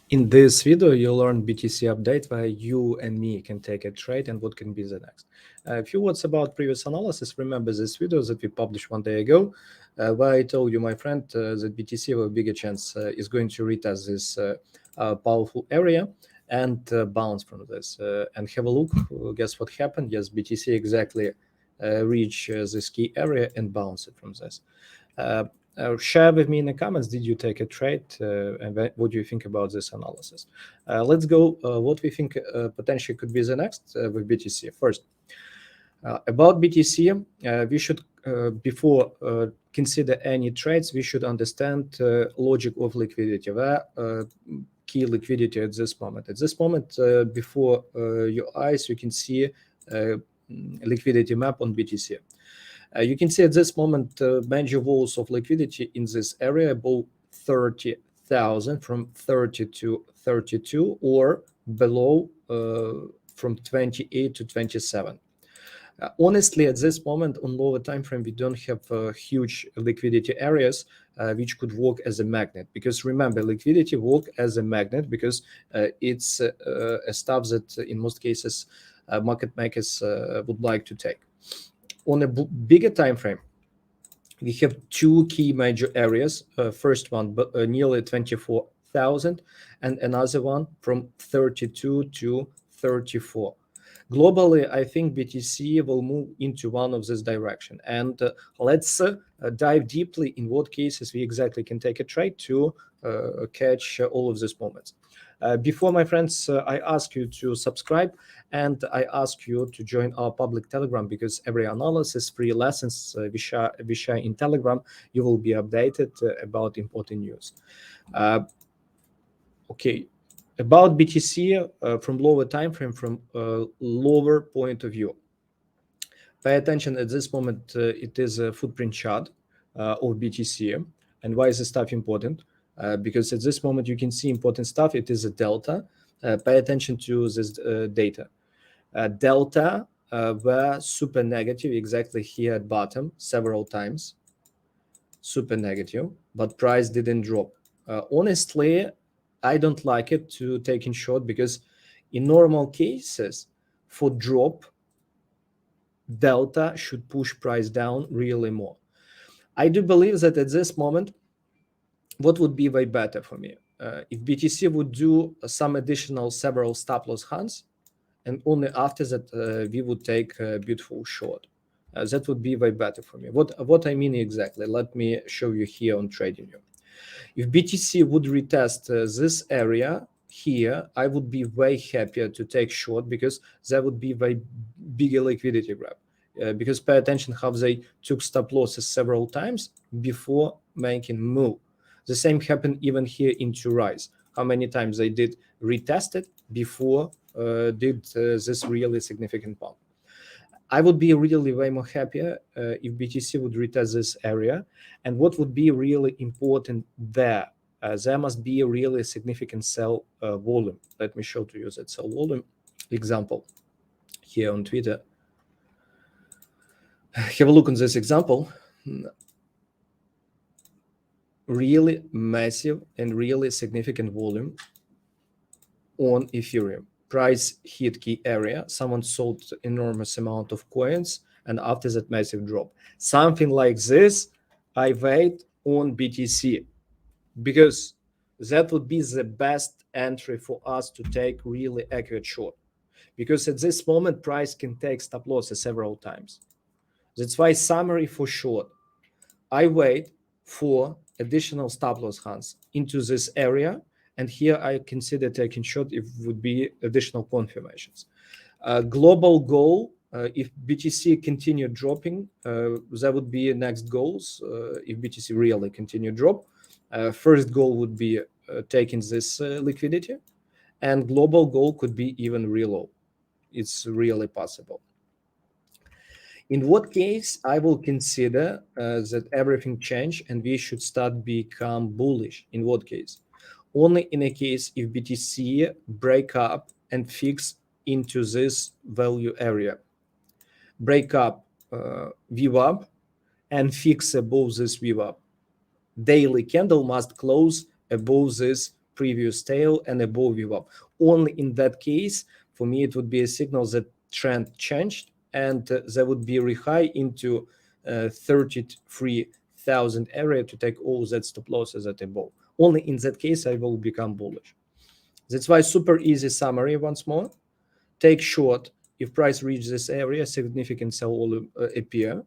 In this video, you'll learn BTC update where you and me can take a trade and what can be the next. A few words about previous analysis. Remember this video that we published 1 day ago, where I told you, my friend, that BTC with a bigger chance is going to retest this powerful area and bounce from this. And have a look. Guess what happened? Yes, BTC exactly reach this key area and bounce it from this. Share with me in the comments, did you take a trade and what do you think about this analysis? Let's go what we think potentially could be the next with BTC. First, about BTC, we should, before consider any trades, we should understand logic of liquidity, where key liquidity at this moment. At this moment, before your eyes, you can see liquidity map on BTC. You can see at this moment major walls of liquidity in this area above 30,000 from 30 to 32 or below from 28 to 27. Honestly, at this moment on lower time frame, we don't have huge liquidity areas which could work as a magnet, because remember, liquidity work as a magnet because it's a stuff that in most cases market makers would like to take. On a bigger time frame, we have two key major areas. First one, nearly 24,000, and another one from 32 to 34. Globally, I think BTC will move into one of this direction. And let's dive deeply in what cases we exactly can take a trade to catch all of these moments. Before, my friends, I ask you to subscribe and I ask you to join our public Telegram, because every analysis, free lessons we share in Telegram, you will be updated about important news. Okay, about BTC from lower time frame, from lower point of view. Pay attention at this moment. It is a footprint chart of BTC. And why is this stuff important? Because at this moment you can see important stuff. It is a delta. Pay attention to this data. Delta were super negative exactly here at bottom several times. Super negative, but price didn't drop. Honestly, I don't like it to take in short, because in normal cases for drop, delta should push price down really more. I do believe that at this moment, what would be way better for me? If BTC would do some additional several stop loss hunts, and only after that we would take a beautiful short. That would be way better for me. What I mean exactly, let me show you here on TradingView. If BTC would retest this area here, I would be way happier to take short, because that would be way bigger liquidity grab. Because pay attention how they took stop losses several times before making move. The same happened even here into rise. How many times they did retest it before did this really significant pump. I would be really way more happier if BTC would retest this area. And what would be really important there? There must be a really significant sell volume. Let me show to you that sell volume example here on Twitter. Have a look on this example. Really massive and really significant volume on Ethereum. Price hit key area, someone sold enormous amount of coins, and after that massive drop. Something like this, I wait on BTC, because that would be the best entry for us to take really accurate short. Because at this moment, price can take stop losses several times. That's why summary for short, I wait for additional stop loss hunts into this area, and here I consider taking short if would be additional confirmations. Global goal, if BTC continue dropping, that would be next goals. If BTC really continue drop, first goal would be taking this liquidity, and global goal could be even real low. It's really possible. In what case I will consider that everything changed and we should start become bullish? In what case? Only in a case if BTC break up and fix into this value area. Break up VWAP and fix above this VWAP. Daily candle must close above this previous tail and above VWAP. Only in that case, for me, it would be a signal that trend changed, and there would be a rehigh into 33,000 area to take all that stop losses at above. Only in that case, I will become bullish. That's why super easy summary once more. Take short if price reaches this area, significant sell will appear.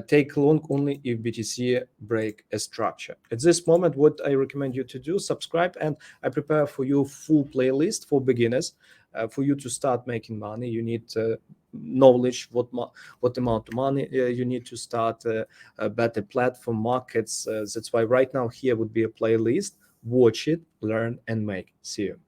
Take long only if BTC break a structure. At this moment, what I recommend you to do, subscribe, and I prepare for you full playlist for beginners. For you to start making money, you need knowledge, what amount of money you need to start, a better platform, markets. That's why right now here would be a playlist. Watch it, learn, and make. See you.